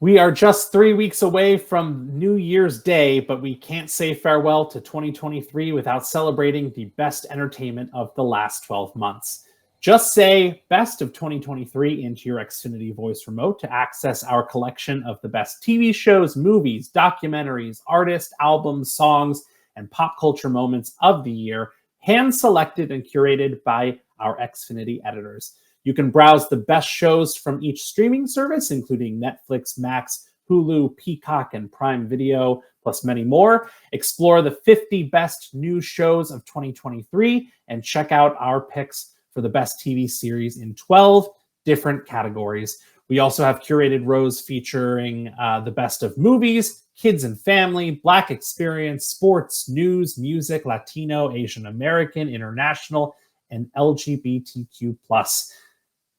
We are just 3 weeks away from New Year's Day, but we can't say farewell to 2023 without celebrating the best entertainment of the last 12 months. Just say Best of 2023 into your Xfinity voice remote to access our collection of the best TV shows, movies, documentaries, artists, albums, songs, and pop culture moments of the year, hand-selected and curated by our Xfinity editors. You can browse the best shows from each streaming service, including Netflix, Max, Hulu, Peacock, and Prime Video, plus many more. Explore the 50 best new shows of 2023 and check out our picks for the best TV series in 12 different categories. We also have curated rows featuring the best of movies, kids and family, Black experience, sports, news, music, Latino, Asian American, international, and LGBTQ+.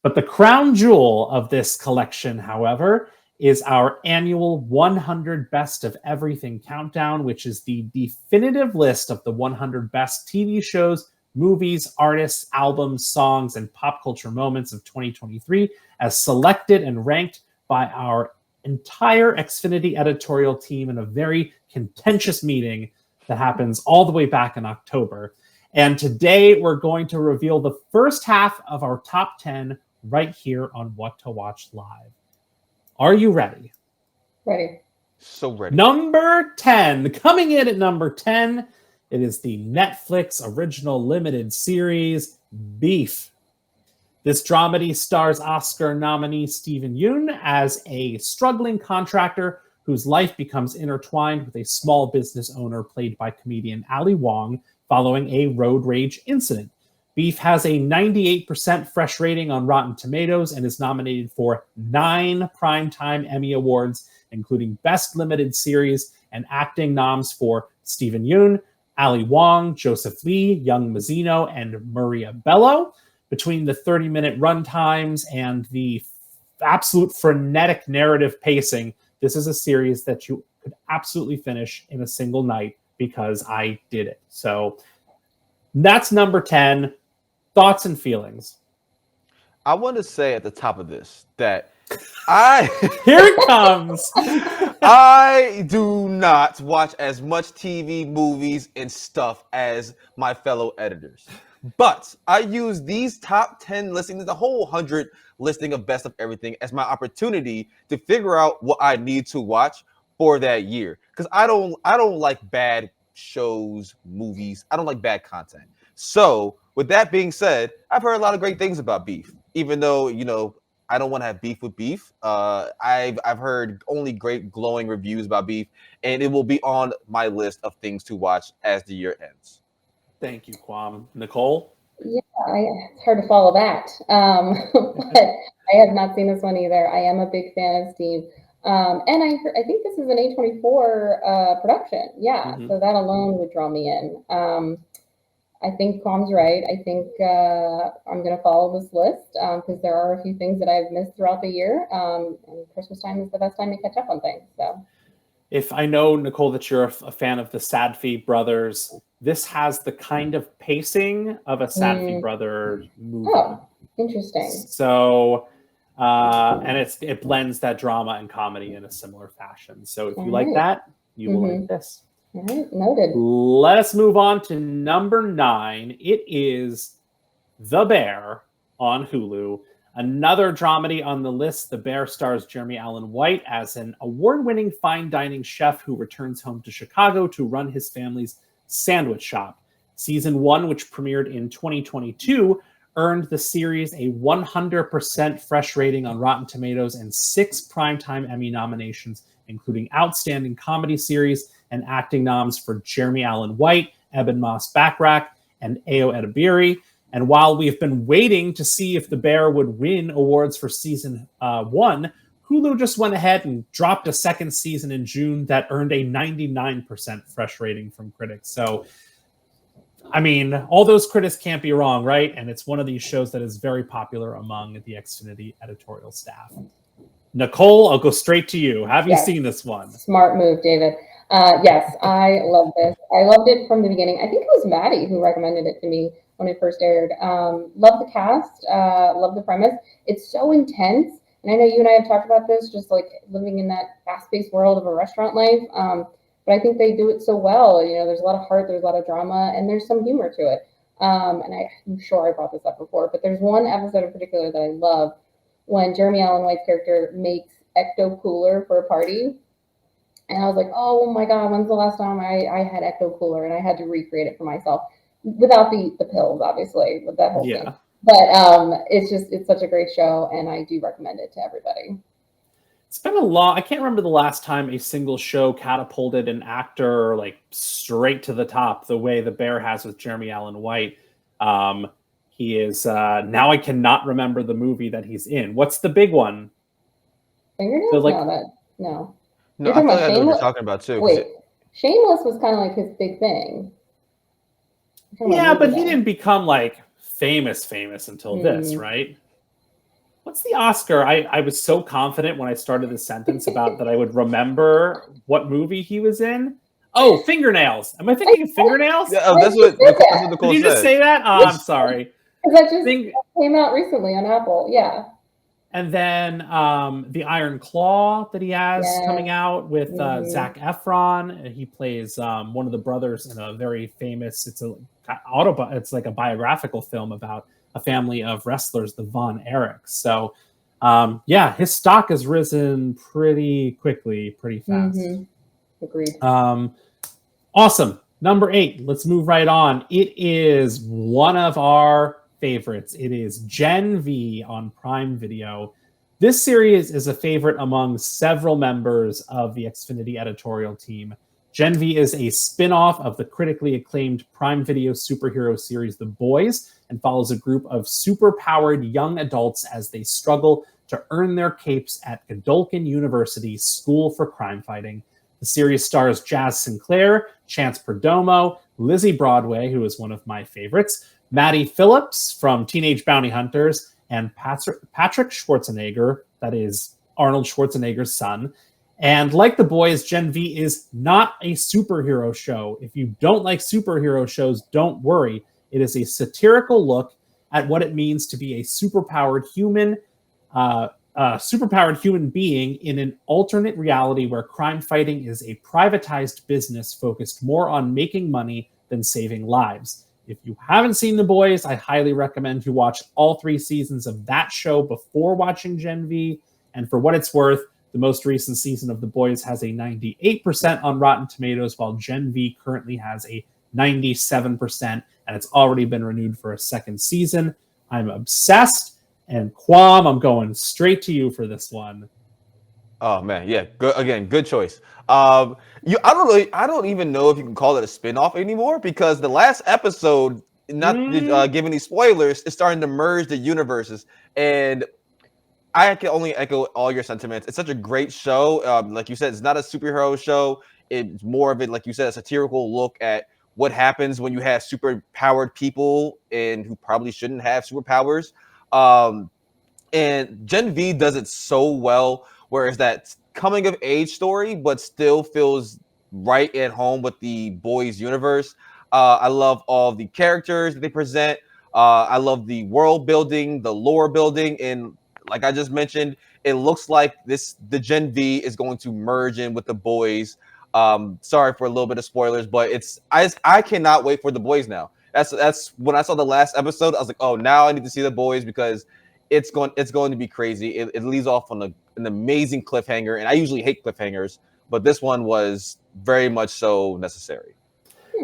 But the crown jewel of this collection, however, is our annual 100 Best of Everything Countdown, which is the definitive list of the 100 best TV shows, movies, artists, albums, songs, and pop culture moments of 2023, as selected and ranked by our entire Xfinity editorial team in a very contentious meeting that happens all the way back in October. And today we're going to reveal the first half of our top 10 right here on What to Watch Live. Are you ready? Ready. So ready. Number 10. Coming in at number 10, it is the Netflix original limited series, Beef. This dramedy stars Oscar nominee Steven Yeun as a struggling contractor whose life becomes intertwined with a small business owner played by comedian Ali Wong following a road rage incident. Beef has a 98% fresh rating on Rotten Tomatoes and is nominated for 9 Primetime Emmy Awards, including Best Limited Series and acting noms for Steven Yeun, Ali Wong, Joseph Lee, Young Mazzino, and Maria Bello. Between the 30-minute run times and the absolute frenetic narrative pacing, this is a series that you could absolutely finish in a single night because I did it. So that's number 10. Thoughts and feelings? I want to say at the top of this that Here it comes. I do not watch as much TV, movies, and stuff as my fellow editors. But I use these top 10 listings, the whole 100 listing of Best of Everything, as my opportunity to figure out what I need to watch for that year. Because I don't like bad shows, movies. I don't like bad content. So with that being said, I've heard a lot of great things about Beef, even though, I don't want to have beef with Beef. I've heard only great glowing reviews about Beef, and it will be on my list of things to watch as the year ends. Thank you, Kwam. Nicole? Yeah, it's hard to follow that, but I have not seen this one either. I am a big fan of Steve. And I think this is an A24 production. Yeah, so that alone would draw me in. I think Kwam's right. I think I'm going to follow this list because there are a few things that I've missed throughout the year. And Christmas time is the best time to catch up on things. So, if I know, Nicole, that you're a fan of the Sadfi brothers, this has the kind of pacing of a Sadfi brother movie. Oh, interesting. So, and it blends that drama and comedy in a similar fashion. So if you like that, you will like this. All right, noted. Let us move on to number 9. It is The Bear on Hulu. Another dramedy on the list. The Bear stars Jeremy Allen White as an award-winning fine dining chef who returns home to Chicago to run his family's sandwich shop. Season 1, which premiered in 2022, earned the series a 100% fresh rating on Rotten Tomatoes and 6 Primetime Emmy nominations, including Outstanding Comedy Series and acting noms for Jeremy Allen White, Eben Moss-Backrack, and Ayo Edebiri. And while we've been waiting to see if The Bear would win awards for season 1, Hulu just went ahead and dropped a second season in June that earned a 99% fresh rating from critics. So, I mean, all those critics can't be wrong, right? And it's one of these shows that is very popular among the Xfinity editorial staff. Nicole, I'll go straight to you. Have you seen this one? Smart move, David. Yes, I love this. I loved it from the beginning. I think it was Maddie who recommended it to me when it first aired. Love the cast, love the premise. It's so intense, And I know you and I have talked about this, just like living in that fast-paced world of a restaurant life. But I think they do it so well. You know, there's a lot of heart, there's a lot of drama, and there's some humor to it. And I'm sure I brought this up before, but there's one episode in particular that I love when Jeremy Allen White's character makes Ecto Cooler for a party. And I was like, oh my God, when's the last time I had Ecto Cooler? And I had to recreate it for myself without the pills, obviously, with that whole thing. But it's such a great show, and I do recommend it to everybody. It's been I can't remember the last time a single show catapulted an actor like straight to the top the way The Bear has with Jeremy Allen White. He is now I cannot remember the movie that he's in. What's the big one? Fingernails? So, like, no. No, I feel like I know what you're talking about too. Wait, Shameless was kind of like his big thing. Yeah, but he didn't become like famous until this, right? What's the Oscar? I was so confident when I started the sentence about that I would remember what movie he was in. Oh, Fingernails. Am I thinking of Fingernails? Yeah, that's what Nicole Did you just say that? Oh, I'm sorry. That just came out recently on Apple. Yeah. And then the Iron Claw that he has coming out with Zac Efron. He plays one of the brothers in a very famous. It's like a biographical film about a family of wrestlers, the Von Erichs. So, his stock has risen pretty quickly, pretty fast. Agreed. Awesome. Number 8. Let's move right on. It is one of our favorites. It is Gen V on Prime Video. This series is a favorite among several members of the Xfinity editorial team. Gen V is a spin-off of the critically acclaimed Prime Video superhero series The Boys and follows a group of super-powered young adults as they struggle to earn their capes at Godolphin University's School for Crime Fighting. The series stars Jazz Sinclair, Chance Perdomo, Lizzie Broadway, who is one of my favorites, Maddie Phillips from Teenage Bounty Hunters, and Patrick Schwarzenegger, that is Arnold Schwarzenegger's son. And like The Boys, Gen V is not a superhero show. If you don't like superhero shows, don't worry. It is a satirical look at what it means to be a superpowered human being in an alternate reality where crime fighting is a privatized business focused more on making money than saving lives. If you haven't seen The Boys, I highly recommend you watch all 3 seasons of that show before watching Gen V. And for what it's worth, the most recent season of The Boys has a 98% on Rotten Tomatoes, while Gen V currently has a 97%, and it's already been renewed for a second season. I'm obsessed, and Quam, I'm going straight to you for this one. Oh man, yeah, good choice. I don't even know if you can call it a spin-off anymore, because the last episode, not to give any spoilers, is starting to merge the universes, and I can only echo all your sentiments. It's such a great show. Like you said, it's not a superhero show. It's more of it, like you said, a satirical look at what happens when you have super-powered people and who probably shouldn't have superpowers. And Gen V does it so well, whereas that coming of age story, but still feels right at home with the Boys universe. I love all the characters that they present. I love the world building, the lore building, and like I just mentioned, it looks like the Gen V is going to merge in with The Boys. Sorry for a little bit of spoilers, but I cannot wait for The Boys now. That's when I saw the last episode, I was like, oh, now I need to see The Boys, because it's going to be crazy. It leads off on an amazing cliffhanger, and I usually hate cliffhangers, but this one was very much so necessary.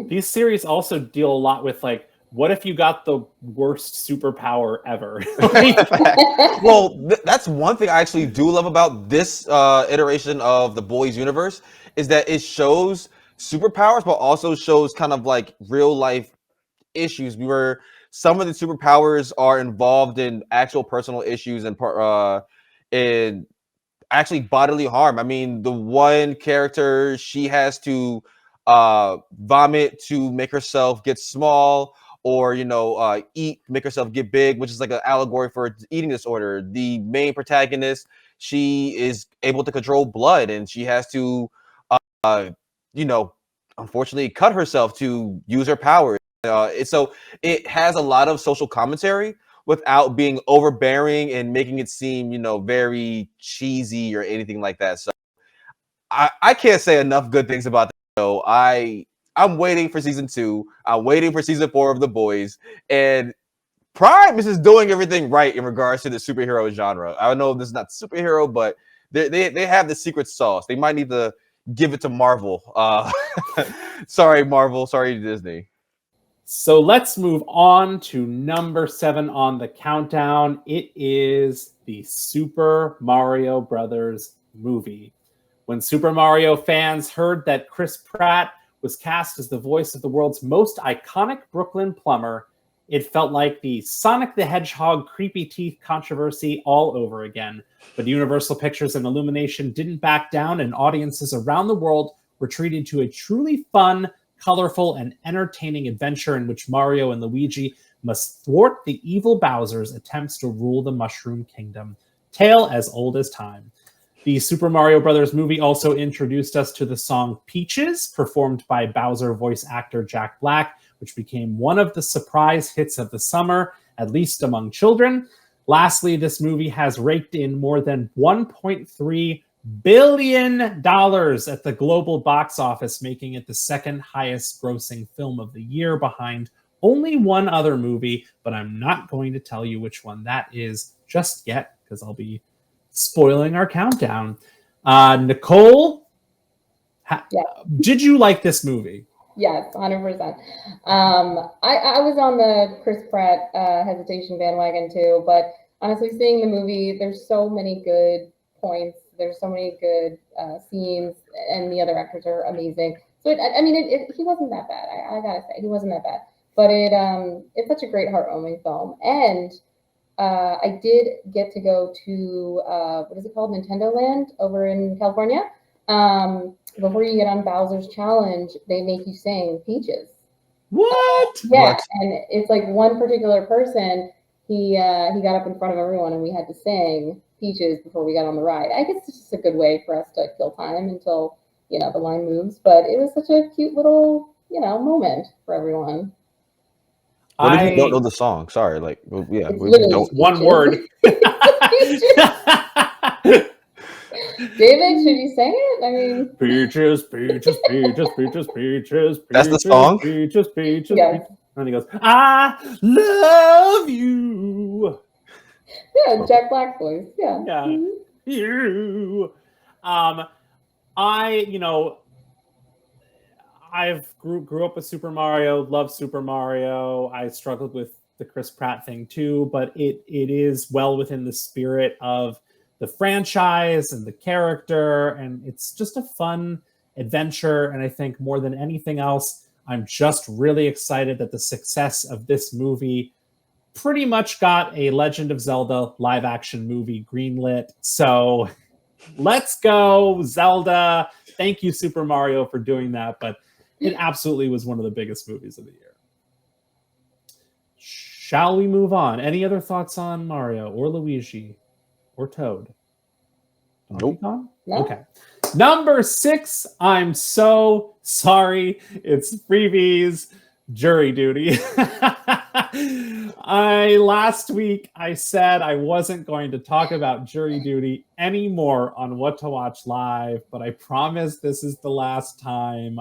These series also deal a lot with, like, what if you got the worst superpower ever? Well, that's one thing I actually do love about this iteration of The Boys universe, is that it shows superpowers, but also shows kind of like real life issues where some of the superpowers are involved in actual personal issues and actually bodily harm. I mean, the one character, she has to vomit to make herself get small, or eat, make herself get big, which is like an allegory for eating disorder. The main protagonist, she is able to control blood, and she has to unfortunately cut herself to use her powers. So it has a lot of social commentary, without being overbearing and making it seem, very cheesy or anything like that. So I can't say enough good things about the show. I'm waiting for season 2. I'm waiting for season 4 of The Boys. And Prime is just doing everything right in regards to the superhero genre. I know this is not superhero, but they have the secret sauce. They might need to give it to Marvel. Sorry, Marvel. Sorry, Disney. So let's move on to number 7 on the countdown. It is the Super Mario Brothers movie. When Super Mario fans heard that Chris Pratt was cast as the voice of the world's most iconic Brooklyn plumber, it felt like the Sonic the Hedgehog creepy teeth controversy all over again. But Universal Pictures and Illumination didn't back down, and audiences around the world were treated to a truly fun, colorful, and entertaining adventure in which Mario and Luigi must thwart the evil Bowser's attempts to rule the Mushroom Kingdom. Tale as old as time. The Super Mario Brothers movie also introduced us to the song Peaches, performed by Bowser voice actor Jack Black, which became one of the surprise hits of the summer, at least among children. Lastly, this movie has raked in more than $1.3 billion at the global box office, making it the second highest grossing film of the year behind only one other movie, but I'm not going to tell you which one that is just yet because I'll be spoiling our countdown. Nicole, did you like this movie? Yes, 100%. I was on the Chris Pratt hesitation bandwagon too, but honestly, seeing the movie, there's so many good points. There's so many good scenes, and the other actors are amazing. So he wasn't that bad. I gotta say, he wasn't that bad. But it's such a great heartwarming film, and I did get to go to what is it called, Nintendo Land over in California. Before you get on Bowser's Challenge, they make you sing Peaches. What? Yeah, and it's like one particular person. He got up in front of everyone, and we had to sing Peaches before we got on the ride. I guess it's just a good way for us to kill time until the line moves. But it was such a cute little moment for everyone. What if you don't know the song? Sorry, we don't. One word. David, should you sing it? I mean, peaches, peaches, peaches, peaches, peaches. That's the song. Peaches, peaches. Yeah. Peaches. And he goes, "I love you." Yeah, Jack Black voice. Yeah. Yeah. Mm-hmm. You. I've grew up with Super Mario, love Super Mario. I struggled with the Chris Pratt thing too, but it is well within the spirit of the franchise and the character, and it's just a fun adventure. And I think more than anything else, I'm just really excited that the success of this movie pretty much got a Legend of Zelda live action movie greenlit. So let's go, Zelda. Thank you, Super Mario, for doing that. But it absolutely was one of the biggest movies of the year. Shall we move on? Any other thoughts on Mario or Luigi or Toad? Nope. No. Okay. Number 6, I'm so sorry. It's freebies, Jury Duty. Last week I said I wasn't going to talk about Jury Duty anymore on What to Watch Live, but I promise this is the last time.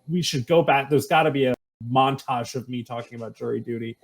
We should go back. There's got to be a montage of me talking about Jury Duty.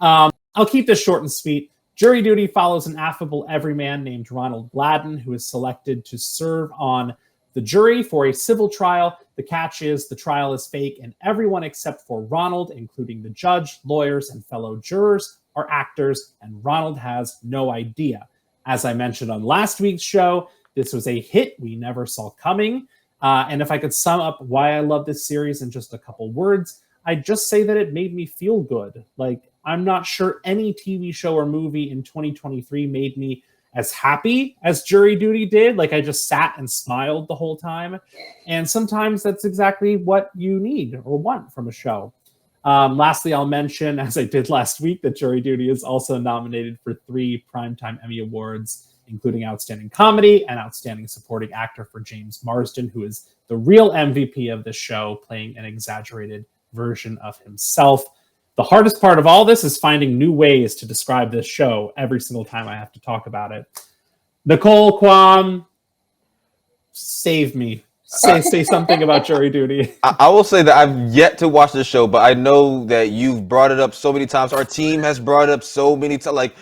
I'll keep this short and sweet. Jury Duty follows an affable everyman named Ronald Gladden, who is selected to serve on the jury for a civil trial. The catch is the trial is fake, and everyone except for Ronald, including the judge, lawyers, and fellow jurors, are actors, and Ronald has no idea. As I mentioned on last week's show, this was a hit we never saw coming. And if I could sum up why I love this series in just a couple words, I'd just say that it made me feel good. Like, I'm not sure any TV show or movie in 2023 made me as happy as Jury Duty did. Like, I just sat and smiled the whole time. And sometimes that's exactly what you need or want from a show. Lastly, I'll mention, as I did last week, that Jury Duty is also nominated for 3 Primetime Emmy Awards, including Outstanding Comedy and Outstanding Supporting Actor for James Marsden, who is the real MVP of the show, playing an exaggerated version of himself. The hardest part of all this is finding new ways to describe this show every single time I have to talk about it. Nicole Kwam, save me. Say something about jury duty. I will say that I've yet to watch this show, but I know that you've brought it up so many times. Our team has brought it up so many times. Like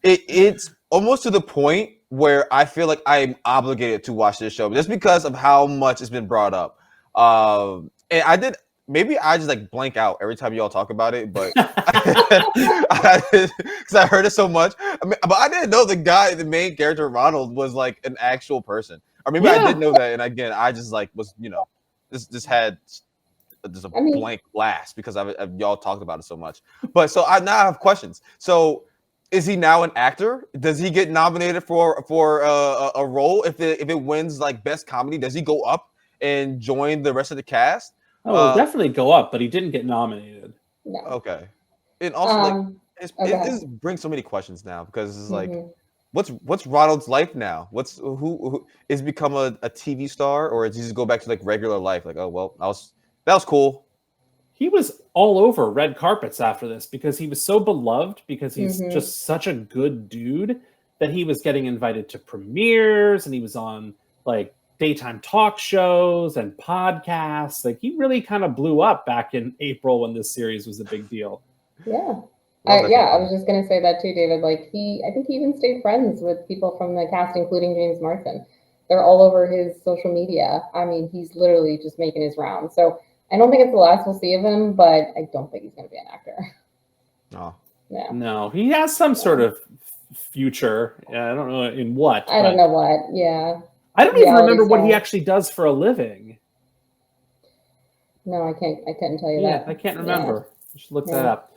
it's almost to the point where I feel like I'm obligated to watch this show just because of how much it's been brought up. And maybe I just like blank out every time y'all talk about it, but because I heard it so much. I mean, but I didn't know the main character Ronald was like an actual person. Or maybe I did know that, and again, I just like was just had just a blank blast because y'all talked about it so much. But so I now have questions. So is he now an actor? Does he get nominated for a role if it wins like best comedy? Does he go up and join the rest of the cast? Oh, definitely go up, but he didn't get nominated. No. Okay, and also it brings so many questions now because it's like. What's Ronald's life now? Who is become a TV star, or does he just go back to like regular life? Like, oh well, that was cool. He was all over red carpets after this because he was so beloved because he's just such a good dude that he was getting invited to premieres and he was on like daytime talk shows and podcasts. Like he really kind of blew up back in April when this series was a big deal. Yeah. I was just going to say that too, David. Like I think he even stayed friends with people from the cast, including James Marsden. They're all over his social media. I mean, he's literally just making his rounds. So I don't think it's the last we'll see of him, but I don't think he's going to be an actor. Oh. Yeah. No, he has some sort of future. I don't know in what. I don't know what. Yeah. I don't even remember what he actually does for a living. No, I couldn't tell you that. I can't remember. I should look that up.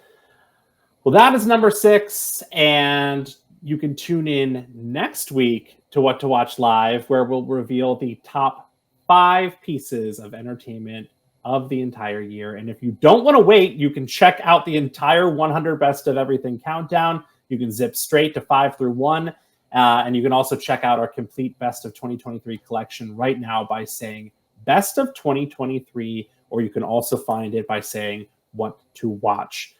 Well, that is number 6, and you can tune in next week to What to Watch Live, where we'll reveal the top 5 pieces of entertainment of the entire year. And if you don't want to wait, you can check out the entire 100 Best of Everything countdown. You can zip straight to 5 through 1, and you can also check out our complete Best of 2023 collection right now by saying Best of 2023, or you can also find it by saying What to Watch.